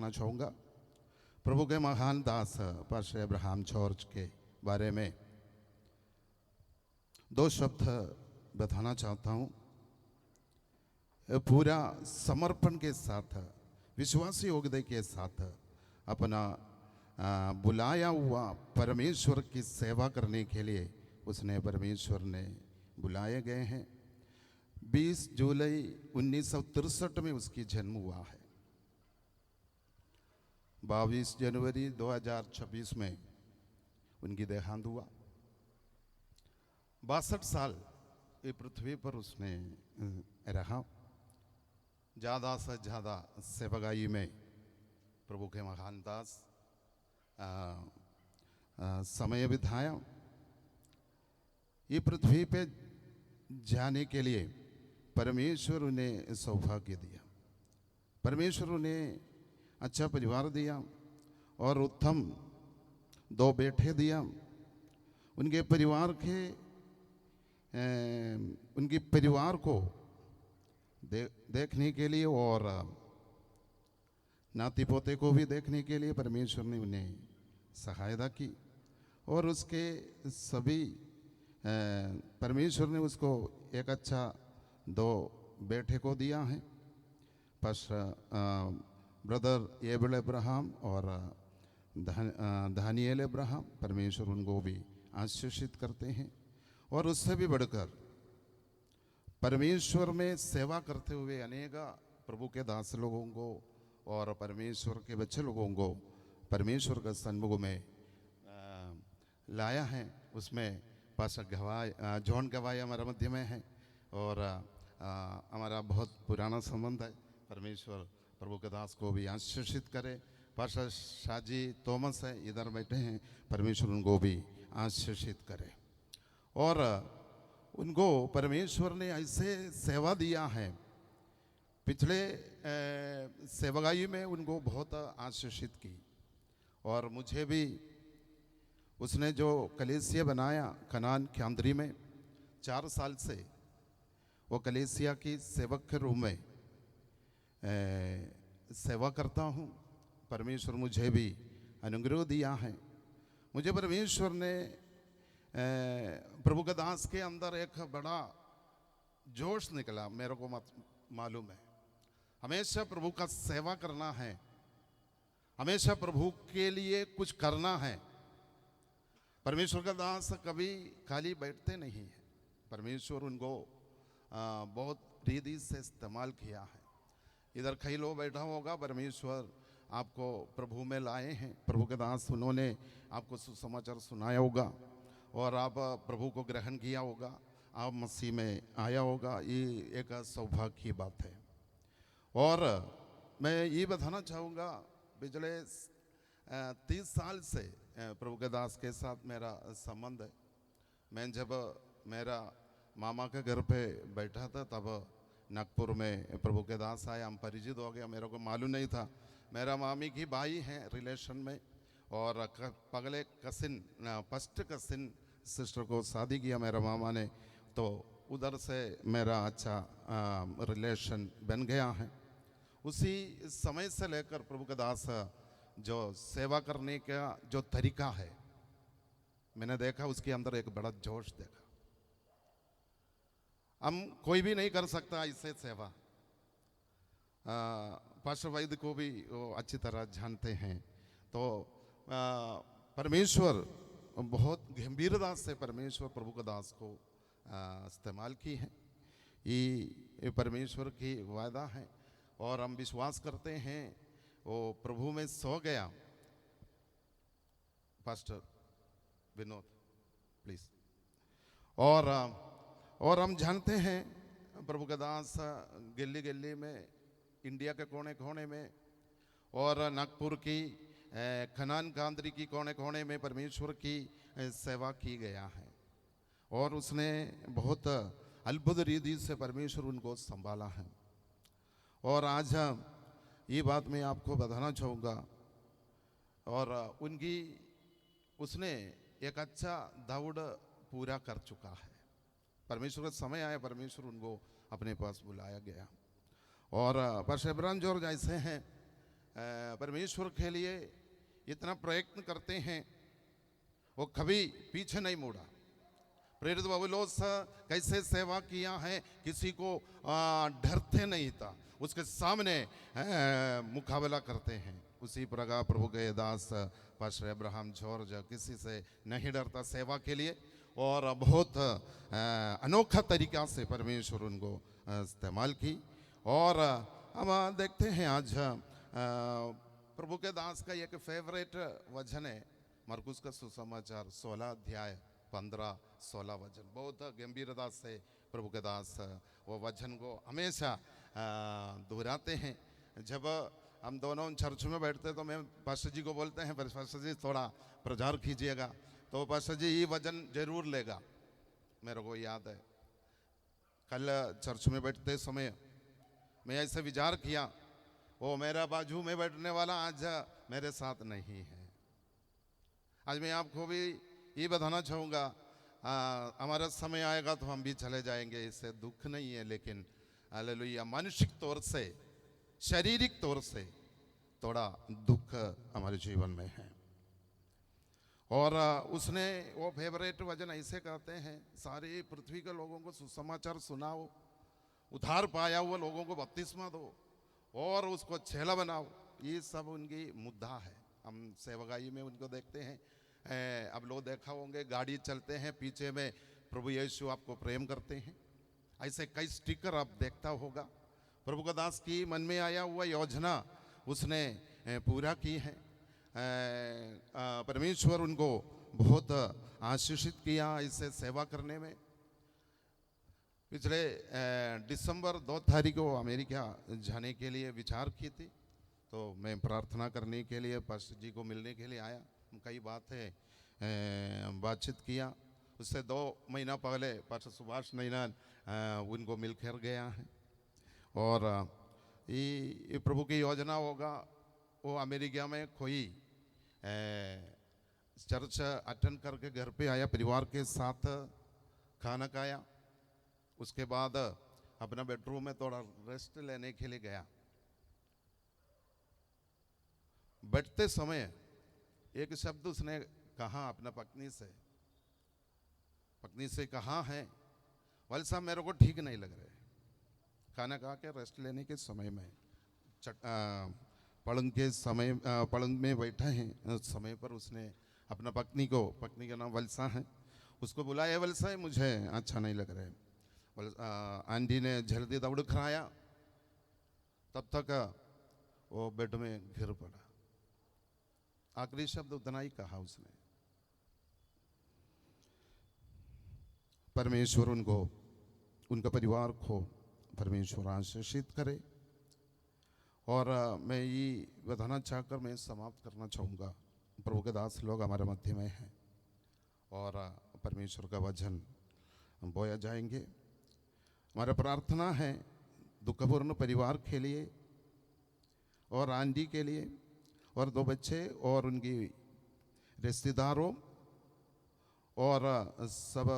करना चाहूँगा। प्रभु के महान दास पास्टर अब्राहम जॉर्ज के बारे में दो शब्द बताना चाहता हूँ। पूरा समर्पण के साथ, विश्वासी योग्यता के साथ अपना बुलाया हुआ परमेश्वर की सेवा करने के लिए उसने परमेश्वर ने बुलाए गए हैं। 20 जुलाई 1963 में उसकी जन्म हुआ है। 22 जनवरी 2026 में उनकी देहांत हुआ। 62 साल ये पृथ्वी पर उसने रहा। ज़्यादा से ज़्यादा सेवकाई में प्रभु के महान दास समय बिताया। ये पृथ्वी पे जाने के लिए परमेश्वर उन्हें सौभाग्य दिया। परमेश्वर उन्हें अच्छा परिवार दिया और उत्तम 2 बेटे दिया। उनके परिवार को देखने के लिए और नाती पोते को भी देखने के लिए परमेश्वर ने उन्हें सहायता की। और उसके सभी परमेश्वर ने उसको एक अच्छा 2 बेटे को दिया है। ब्रदर एबल अब्राहम और दानियल अब्राहम। परमेश्वर उनको भी आशीषित करते हैं। और उससे भी बढ़कर परमेश्वर में सेवा करते हुए अनेक प्रभु के दास लोगों को और परमेश्वर के बच्चे लोगों को परमेश्वर का सन्मुख में लाया है। उसमें पास्टर जॉन गवाई हमारे मध्य में है और हमारा बहुत पुराना संबंध है। परमेश्वर प्रभु के दास को भी आशीषित करे। पास्टर शाजी थॉमस है, इधर बैठे हैं। परमेश्वर उनको भी आशीषित करे। और उनको परमेश्वर ने ऐसे सेवा दिया है। पिछले सेवकाई में उनको बहुत आशीषित की। और मुझे भी उसने जो कलीसिया बनाया कनान कैंद्री में 4 साल से वो कलीसिया की सेवक के रूप में सेवा करता हूँ। परमेश्वर मुझे भी अनुग्रह दिया है। मुझे परमेश्वर ने प्रभु के दास के अंदर एक बड़ा जोश निकला। मेरे को मालूम है हमेशा प्रभु का सेवा करना है, हमेशा प्रभु के लिए कुछ करना है। परमेश्वर का दास कभी खाली बैठते नहीं हैं। परमेश्वर उनको बहुत रीति से इस्तेमाल किया है। इधर कई लोग बैठा होगा, परमेश्वर आपको प्रभु में लाए हैं। प्रभु के दास उन्होंने आपको सुसमाचार सुनाया होगा और आप प्रभु को ग्रहण किया होगा, आप मसीह में आया होगा। ये एक सौभाग्य की बात है। और मैं ये बताना चाहूँगा, पिछले 30 साल से प्रभु के दास के साथ मेरा संबंध है। मैं जब मेरा मामा के घर पे बैठा था तब नागपुर में प्रभु के दास आए, हम परिचित हो गया। मेरे को मालूम नहीं था। मेरा मामी की भाई हैं रिलेशन में और पगले फर्स्ट कसिन सिस्टर को शादी किया मेरा मामा ने, तो उधर से मेरा अच्छा रिलेशन बन गया है। उसी समय से लेकर प्रभु के दास जो सेवा करने का जो तरीका है मैंने देखा, उसके अंदर एक बड़ा जोश देखा। हम कोई भी नहीं कर सकता इससे सेवा। पास्टर वैद्य को भी वो अच्छी तरह जानते हैं। तो परमेश्वर बहुत गंभीरता से परमेश्वर प्रभु के दास को इस्तेमाल की है। ये परमेश्वर की वायदा है और हम विश्वास करते हैं वो प्रभु में सो गया। Pastor Vinod please. और हम जानते हैं प्रभु के दास गली गली में, इंडिया के कोने कोने में और नागपुर की कनान कैंद्री की कोने कोने में परमेश्वर की सेवा की गया है। और उसने बहुत अद्भुत रीति से परमेश्वर उनको संभाला है। और आज ये बात मैं आपको बताना चाहूँगा। और उसने एक अच्छा दौड़ पूरा कर चुका है। परमेश्वर का समय आया, परमेश्वर उनको अपने पास बुलाया गया। और पास्टर अब्राहम जॉर्ज ऐसे हैं परमेश्वर के लिए इतना प्रयत्न करते हैं, वो कभी पीछे नहीं मुड़ा। प्रेरित पौलुस कैसे सेवा किया है, किसी को डरते नहीं था, उसके सामने मुकाबला करते हैं। उसी प्रकार प्रभु के दास पास्टर अब्राहम जॉर्ज किसी से नहीं डरता सेवा के लिए, और बहुत अनोखा तरीका से परमेश्वर उनको इस्तेमाल की। और हम देखते हैं आज प्रभु के दास का एक फेवरेट वचन है मरकुस का सुसमाचार 16 अध्याय 15-16 वचन। बहुत गंभीरता से प्रभु के दास वो वचन को हमेशा दोहराते हैं। जब हम दोनों चर्च में बैठते तो मैं पास्टर जी को बोलते हैं, पास्टर जी थोड़ा प्रचार कीजिएगा, तो पास्टर जी ये वचन जरूर लेगा। मेरे को याद है कल चर्च में बैठते समय मैं ऐसे विचार किया, वो मेरा बाजू में बैठने वाला आज मेरे साथ नहीं है। आज मैं आपको भी ये बताना चाहूँगा, हमारा समय आएगा तो हम भी चले जाएंगे, इससे दुख नहीं है, लेकिन हालेलुया मानसिक तौर से, शारीरिक तौर से थोड़ा दुख हमारे जीवन में है। और उसने वो फेवरेट वचन ऐसे कहते हैं, सारी पृथ्वी के लोगों को सुसमाचार सुनाओ, उद्धार पाया हुआ लोगों को बपतिस्मा दो और उसको चेला बनाओ। ये सब उनकी मुद्दा है। हम सेवकाई में उनको देखते हैं, अब लोग देखा होंगे गाड़ी चलते हैं, पीछे में प्रभु यीशु आपको प्रेम करते हैं, ऐसे कई स्टिकर आप देखता होगा। प्रभु का दास की मन में आया हुआ योजना उसने पूरा की है। परमेश्वर उनको बहुत आशीषित किया इसे सेवा करने में। पिछले दिसंबर 2 तारीख को अमेरिका जाने के लिए विचार की थी, तो मैं प्रार्थना करने के लिए पास्टर जी को मिलने के लिए आया। कई बातें बातचीत किया। उससे 2 महीना पहले पास्टर सुभाष नैनान उनको मिलकर गया है। और ये प्रभु की योजना होगा, वो अमेरिका में कोई चर्च अटेंड करके घर पे आया, परिवार के साथ खाना खाया, उसके बाद अपना बेडरूम में थोड़ा रेस्ट लेने के लिए गया। बैठते समय एक शब्द उसने कहा अपना पत्नी से कहा है, वाल साहब मेरे को ठीक नहीं लग रहे। खाना खा के रेस्ट लेने के समय में पलंग में बैठा है, उस समय पर उसने अपना पत्नी का नाम वलसा है, उसको बुलाया, वलसा मुझे अच्छा नहीं लग रहा है। आंटी ने जल्दी दौड़ कराया, तब तक वो बेड में गिर पड़ा। आखिरी शब्द उतना ही कहा उसने। परमेश्वर उनको, उनका परिवार को परमेश्वर आशीषित करे। और मैं ये बताना चाहकर मैं समाप्त करना चाहूँगा, प्रभु के दास लोग हमारे मध्य में हैं और परमेश्वर का वचन बोया जाएंगे। हमारा प्रार्थना है दुखपूर्ण परिवार के लिए और आंटी के लिए और 2 बच्चे और उनकी रिश्तेदारों, और सब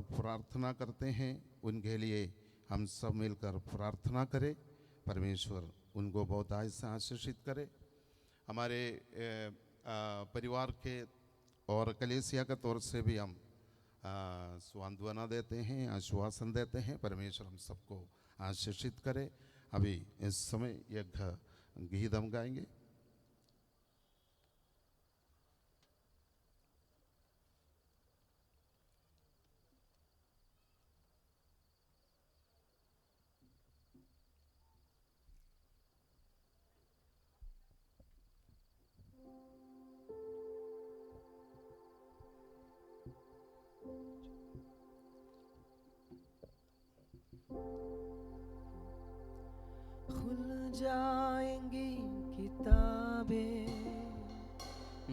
प्रार्थना करते हैं उनके लिए। हम सब मिलकर प्रार्थना करें, परमेश्वर उनको बहुत आशीषित करे। हमारे परिवार के और कलीसिया के तौर से भी हम सांत्वना देते हैं, आश्वासन देते हैं, परमेश्वर हम सबको आशीषित करे। अभी इस समय एक गीत हम गाएंगे। खुल जाएंगी किताबें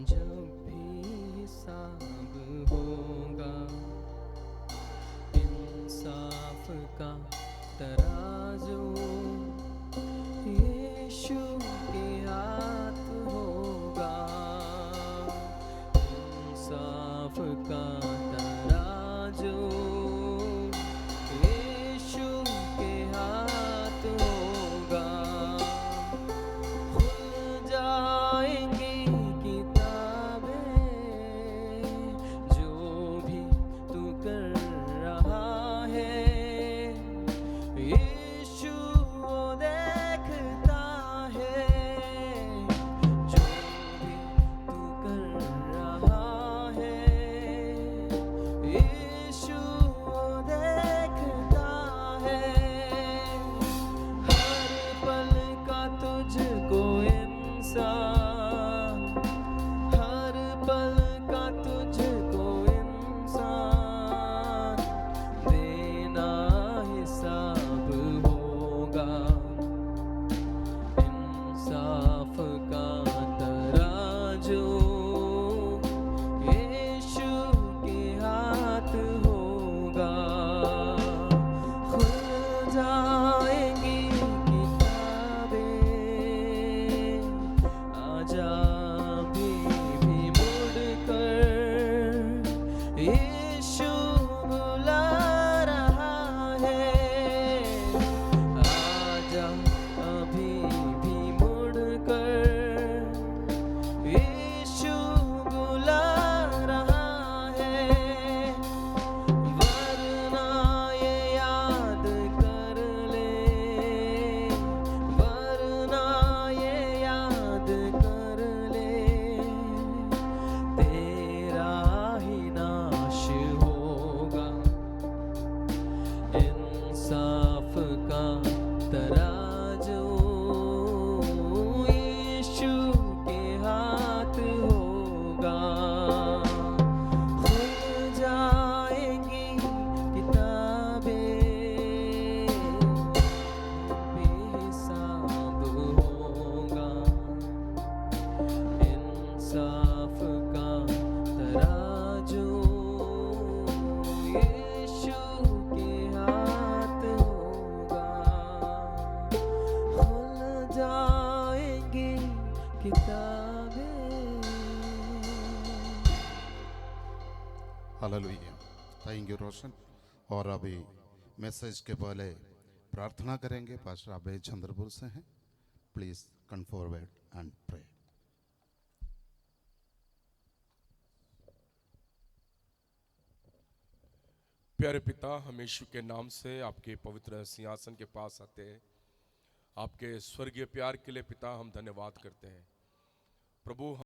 जब भी हिसाब होगा, इंसाफ का तराजू यीशु के हाथ होगा। इंसाफ का तराजू यीशु के हाथ होगा। इंसाफ का तराजू यीशु के हाथ होगा। खुल जाएंगी किताबें। हालेलुया। थैंक यू रोशन। और अभी मैसेज के पहले प्रार्थना करेंगे। पास्टर अभय चंद्रपुर से हैं। Please come forward and pray. प्यारे पिता, हम यीशु के नाम से आपके पवित्र सिंहासन के पास आते हैं। आपके स्वर्गीय प्यार के लिए पिता हम धन्यवाद करते हैं। प्रभु